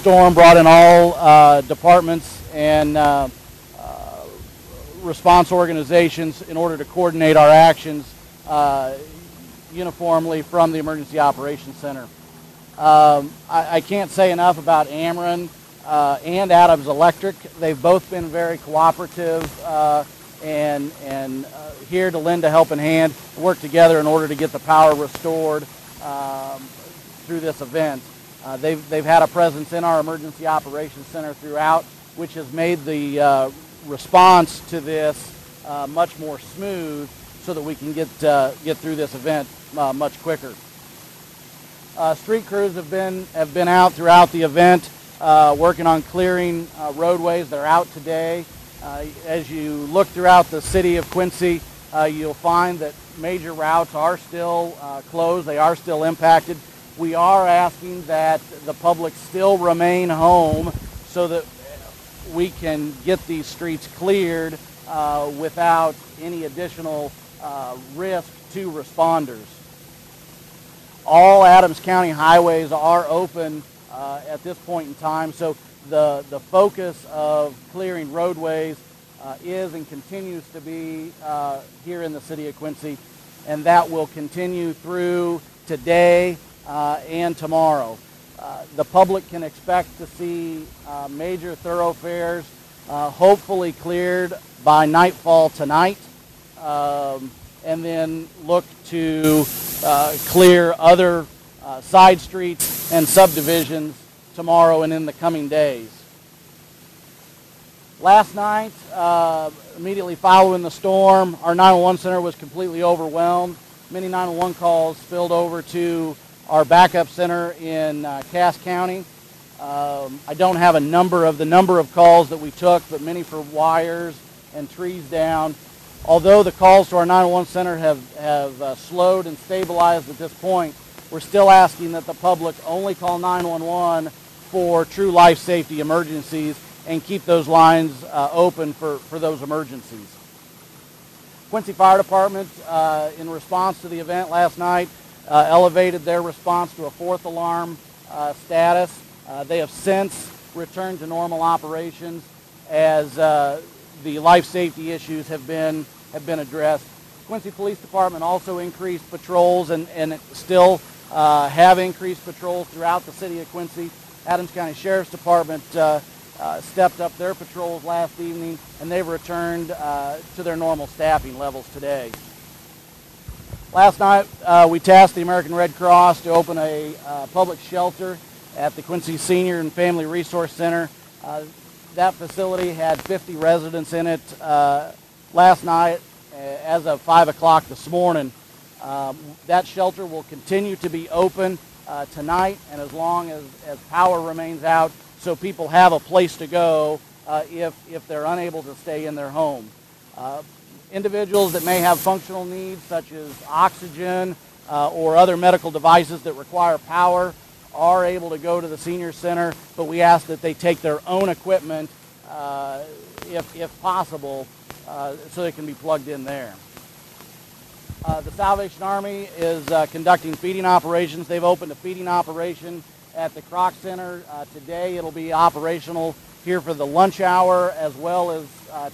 storm brought in all departments and response organizations in order to coordinate our actions uniformly from the Emergency Operations Center. I can't say enough about Ameren and Adams Electric. They've both been very cooperative and here to lend a helping hand, work together in order to get the power restored through this event. They've had a presence in our Emergency Operations Center throughout, which has made the response to this much more smooth so that we can get through this event much quicker. Street crews have been out throughout the event working on clearing roadways. They're out today. As you look throughout the city of Quincy, you'll find that major routes are still closed. They are still impacted. We are asking that the public still remain home so that we can get these streets cleared without any additional risk to responders. All Adams County highways are open at this point in time, so the focus of clearing roadways is and continues to be here in the city of Quincy, and that will continue through today and tomorrow. The public can expect to see major thoroughfares hopefully cleared by nightfall tonight, and then look to clear other side streets and subdivisions tomorrow and in the coming days. Last night, immediately following the storm, our 911 center was completely overwhelmed. Many 911 calls spilled over to our backup center in Cass County. I don't have a number of calls that we took, but many for wires and trees down. Although the calls to our 911 center have slowed and stabilized at this point, we're still asking that the public only call 911 for true life safety emergencies and keep those lines open for those emergencies. Quincy Fire Department, in response to the event last night, elevated their response to a 4th alarm status. They have since returned to normal operations as the life safety issues have been addressed. Quincy Police Department also increased patrols and still have increased patrols throughout the city of Quincy. Adams County Sheriff's Department stepped up their patrols last evening, and they've returned to their normal staffing levels today. Last night, we tasked the American Red Cross to open a public shelter at the Quincy Senior and Family Resource Center. That facility had 50 residents in it last night as of 5 o'clock this morning. That shelter will continue to be open tonight and as long as power remains out, so people have a place to go if they're unable to stay in their home. Individuals that may have functional needs such as oxygen or other medical devices that require power are able to go to the senior center, but we ask that they take their own equipment if possible so they can be plugged in there. The Salvation Army is conducting feeding operations. They've opened a feeding operation at the Kroc Center today. It'll be operational here for the lunch hour as well as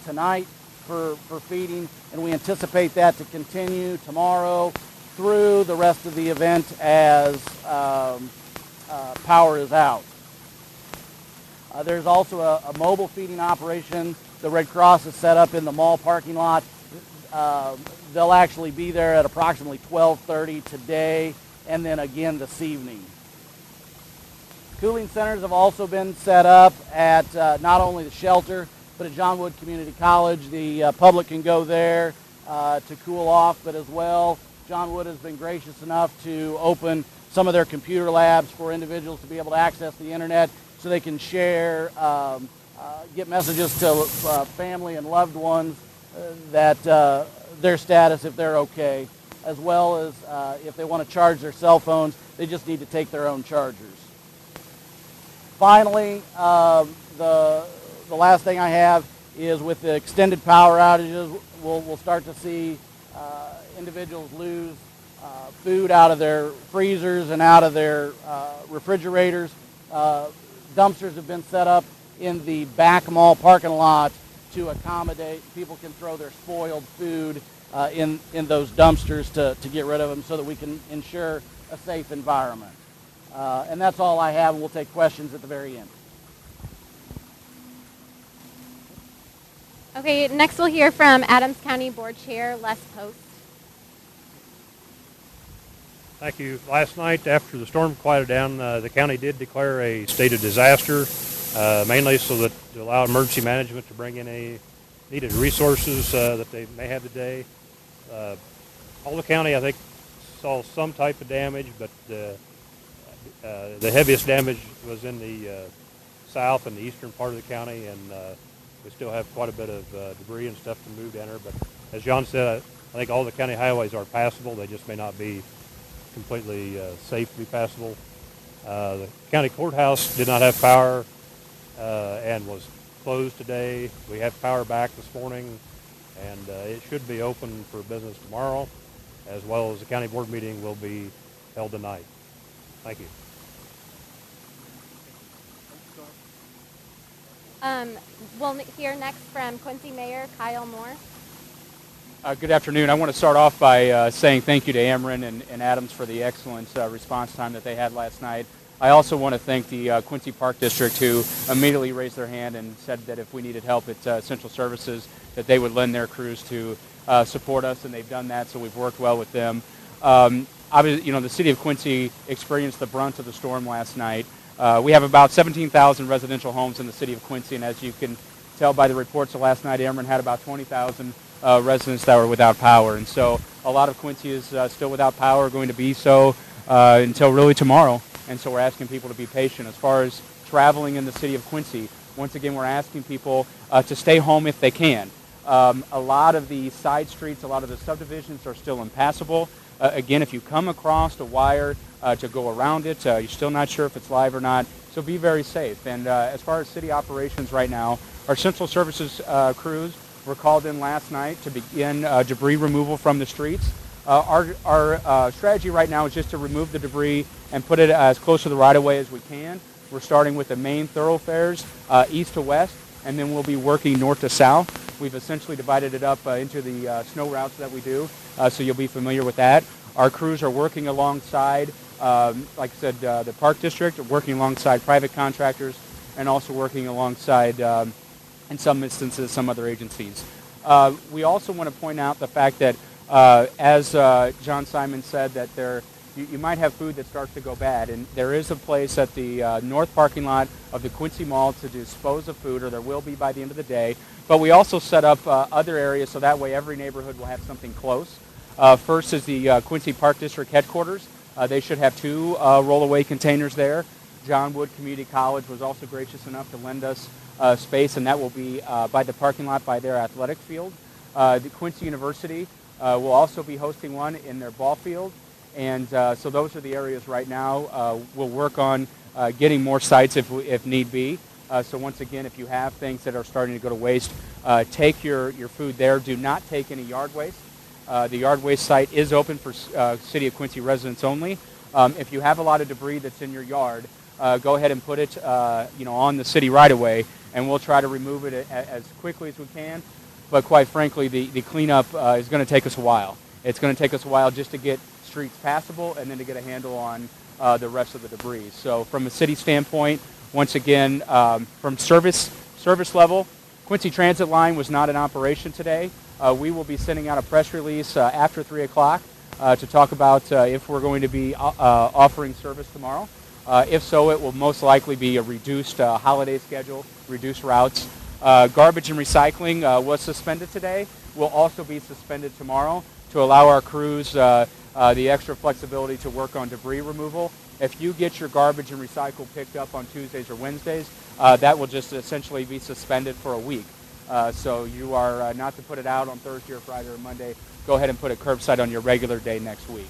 tonight for feeding, and we anticipate that to continue tomorrow through the rest of the event as power is out. There's also a mobile feeding operation the Red Cross has set up in the mall parking lot. They'll actually be there at approximately 12:30 today and then again this evening. Cooling centers have also been set up at not only the shelter, but at John Wood Community College. The public can go there to cool off, but as well, John Wood has been gracious enough to open some of their computer labs for individuals to be able to access the internet so they can share, get messages to family and loved ones that their status, if they're okay, as well as if they want to charge their cell phones, they just need to take their own chargers. Finally, the last thing I have is with the extended power outages, we'll start to see individuals lose food out of their freezers and out of their refrigerators. dumpsters have been set up in the back mall parking lot to accommodate. People can throw their spoiled food in those dumpsters to get rid of them so that we can ensure a safe environment. And that's all I have, and we'll take questions at the very end. Okay, next we'll hear from Adams County Board Chair Les Post. Thank you. Last night, after the storm quieted down, the county did declare a state of disaster, mainly so that to allow emergency management to bring in any needed resources that they may have today. All the county, I think, saw some type of damage, but the heaviest damage was in the south and the eastern part of the county, and we still have quite a bit of debris and stuff to move down there. But as John said, I think all the county highways are passable. They just may not be completely safe to be passable. The county courthouse did not have power and was closed today. We have power back this morning, and it should be open for business tomorrow, as well as the county board meeting will be held tonight. Thank you. We'll hear next from Quincy Mayor Kyle Moore. Good afternoon. I want to start off by saying thank you to Ameren and Adams for the excellent response time that they had last night. I also want to thank the Quincy Park District, who immediately raised their hand and said that if we needed help at Central Services, that they would lend their crews to support us, and they've done that, so we've worked well with them. Obviously, the city of Quincy experienced the brunt of the storm last night. We have about 17,000 residential homes in the city of Quincy, and as you can tell by the reports of last night, Ameren had about 20,000 residents that were without power. And so a lot of Quincy is still without power, going to be so until really tomorrow. And so we're asking people to be patient. As far as traveling in the city of Quincy, once again, we're asking people to stay home if they can. A lot of the side streets, a lot of the subdivisions are still impassable. Again, if you come across a wire to go around it, you're still not sure if it's live or not, so be very safe. And as far as city operations right now, our Central Services crews were called in last night to begin debris removal from the streets. Our strategy right now is just to remove the debris and put it as close to the right-of-way as we can. We're starting with the main thoroughfares, east to west, and then we'll be working north to south. We've essentially divided it up into the snow routes that we do, so you'll be familiar with that. Our crews are working alongside, like I said, the Park District, working alongside private contractors, and also working alongside, in some instances, some other agencies. We also want to point out the fact that, as John Simon said, that you might have food that starts to go bad, and there is a place at the north parking lot of the Quincy Mall to dispose of food, or there will be by the end of the day. But we also set up other areas so that way every neighborhood will have something close. First is the Quincy Park District headquarters. They should have 2 roll-away containers there. John Wood Community College was also gracious enough to lend us space, and that will be by the parking lot by their athletic field. The Quincy University will also be hosting one in their ball field. And so those are the areas right now. We'll work on getting more sites if need be. So once again, if you have things that are starting to go to waste, take your food there. Do not take any yard waste. The yard waste site is open for City of Quincy residents only. If you have a lot of debris that's in your yard, go ahead and put it on the city right-of-way, and we'll try to remove it as quickly as we can. But quite frankly, the cleanup is going to take us a while. It's going to take us a while just to get streets passable and then to get a handle on the rest of the debris. So from a city standpoint, once again, from service level, Quincy Transit Line was not in operation today. We will be sending out a press release after 3 o'clock to talk about if we're going to be offering service tomorrow. If so, it will most likely be a reduced holiday schedule, reduced routes. Garbage and recycling was suspended today. Will also be suspended tomorrow to allow our crews the extra flexibility to work on debris removal. If you get your garbage and recycle picked up on Tuesdays or Wednesdays, that will just essentially be suspended for a week. So you are not to put it out on Thursday or Friday or Monday. Go ahead and put it curbside on your regular day next week.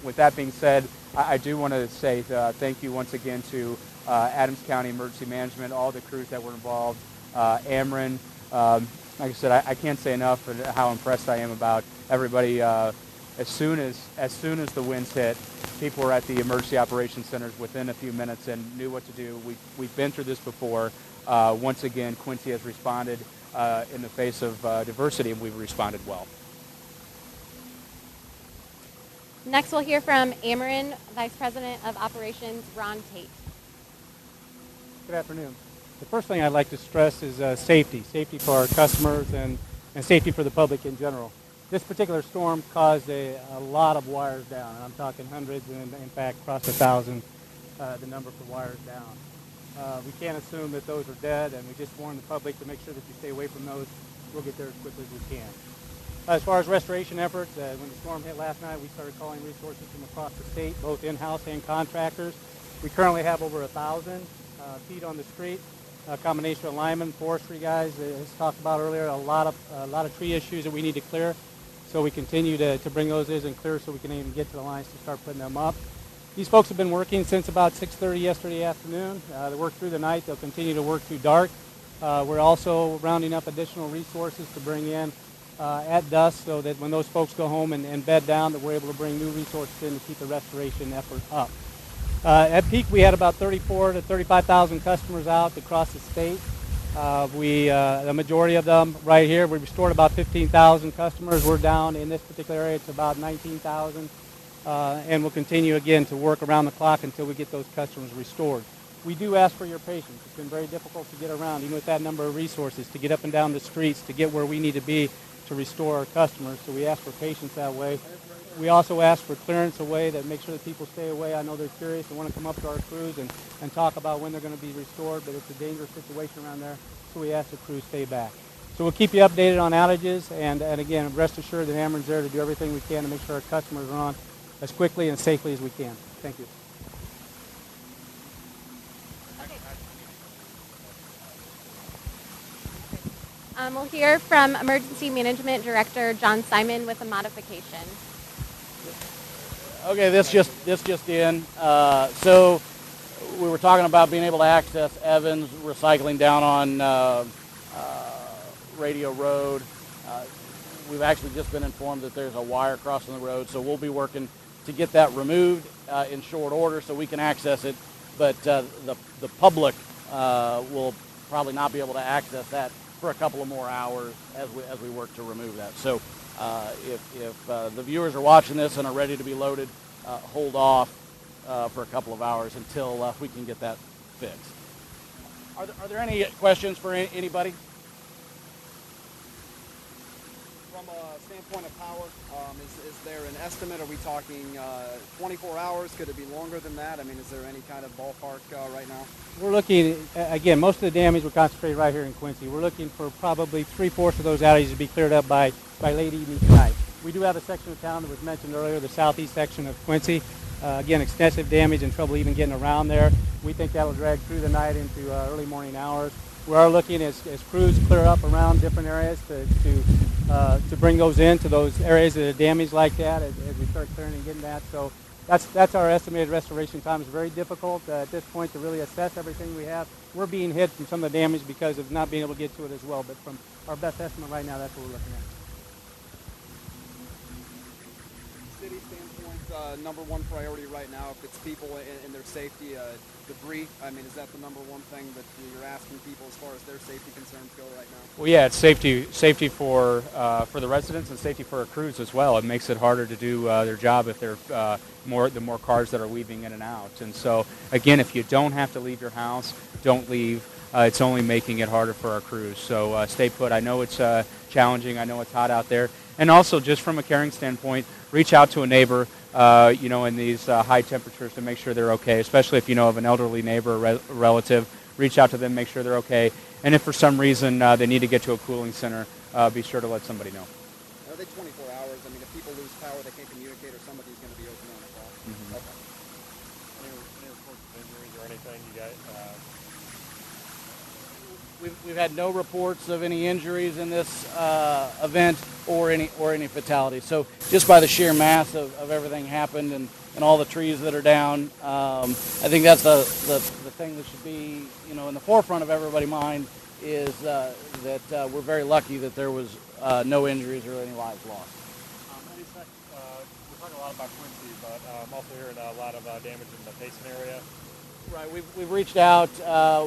With that being said, I do want to say thank you once again to Adams County Emergency Management, all the crews that were involved, Ameren. Like I said, I can't say enough for how impressed I am about everybody As soon as the winds hit, people were at the emergency operations centers within a few minutes and knew what to do. We've been through this before. Once again, Quincy has responded in the face of diversity, and we've responded well. Next, we'll hear from Ameren Vice President of Operations, Ron Tate. Good afternoon. The first thing I'd like to stress is safety for our customers and safety for the public in general. This particular storm caused a lot of wires down, and I'm talking hundreds, and in fact crossed 1,000, the number for wires down. We can't assume that those are dead, and we just warn the public to make sure that you stay away from those. We'll get there as quickly as we can. As far as restoration efforts, when the storm hit last night, we started calling resources from across the state, both in-house and contractors. We currently have over 1,000 feet on the street. A combination of linemen, forestry guys, as talked about earlier, a lot of tree issues that we need to clear. So we continue to bring those in and clear so we can even get to the lines to start putting them up. These folks have been working since about 6:30 yesterday afternoon. They worked through the night. They'll continue to work through dark. We're also rounding up additional resources to bring in at dusk so that when those folks go home and bed down, that we're able to bring new resources in to keep the restoration effort up. At peak, we had about 34 to 35,000 customers out across the state. The majority of them right here, we restored about 15,000 customers. We're down in this particular area to about 19,000. And we'll continue again to work around the clock until we get those customers restored. We do ask for your patience. It's been very difficult to get around, even with that number of resources, to get up and down the streets, to get where we need to be to restore our customers. So we ask for patience that way. We also ask for clearance away that make sure that people stay away. I know they're curious and want to come up to our crews and talk about when they're going to be restored, but it's a dangerous situation around there, so we ask the crews stay back. So we'll keep you updated on outages, and again, rest assured that Ameren's there to do everything we can to make sure our customers are on as quickly and safely as we can. Thank you. We'll hear from Emergency Management Director John Simon with a modification. Okay, this just in. So we were talking about being able to access Evans Recycling down on Radio Road. We've actually just been informed that there's a wire crossing the road, so we'll be working to get that removed in short order so we can access it. But the public will probably not be able to access that for a couple of more hours as we work to remove that. So if the viewers are watching this and are ready to be loaded, hold off for a couple of hours until we can get that fixed. Are there any questions for anybody? From a standpoint of power, is there an estimate? Are we talking 24 hours? Could it be longer than that? I mean, is there any kind of ballpark right now? We're looking, again, most of the damage will concentrate right here in Quincy. We're looking for probably 3/4 of those outages to be cleared up by late evening tonight. We do have a section of town that was mentioned earlier, the southeast section of Quincy. Again, extensive damage and trouble even getting around there. We think that will drag through the night into early morning hours. We are looking as crews clear up around different areas to bring those into those areas that are damaged like that as we start clearing and getting that. So that's our estimated restoration time. It's very difficult at this point to really assess everything we have. We're being hit from some of the damage because of not being able to get to it as well. But from our best estimate right now, that's what we're looking at. City standpoint, number one priority right now, if it's people and their safety, debris, I mean, is that the number one thing that you're asking people as far as their safety concerns go right now? Well, yeah, it's safety for the residents and safety for our crews as well. It makes it harder to do their job if there are the more cars that are weaving in and out. And so, again, if you don't have to leave your house, don't leave. It's only making it harder for our crews. So stay put. I know it's challenging. I know it's hot out there. And also, just from a caring standpoint, reach out to a neighbor, in these high temperatures to make sure they're okay, especially if you know of an elderly neighbor or relative. Reach out to them, make sure they're okay. And if for some reason they need to get to a cooling center, be sure to let somebody know. Are they 24 hours? I mean, if people lose power, they can't communicate, or somebody's going to be open on the call. Mm-hmm. Okay. Any reports of injuries or anything you got? We've had no reports of any injuries in this event or any fatalities. So just by the sheer mass of everything happened and all the trees that are down, I think that's the thing that should be in the forefront of everybody's mind is that we're very lucky that there was no injuries or any lives lost. heard a lot about Quincy, but I'm also hearing a lot of damage in the Payson area. Right, we've reached out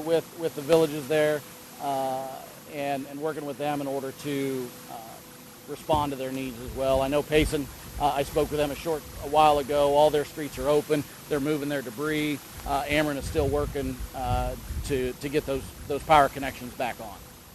with the villages there and working with them in order to respond to their needs as well. I know Payson, I spoke with them a while ago. All their streets are open. They're moving their debris. Ameren is still working to get those power connections back on.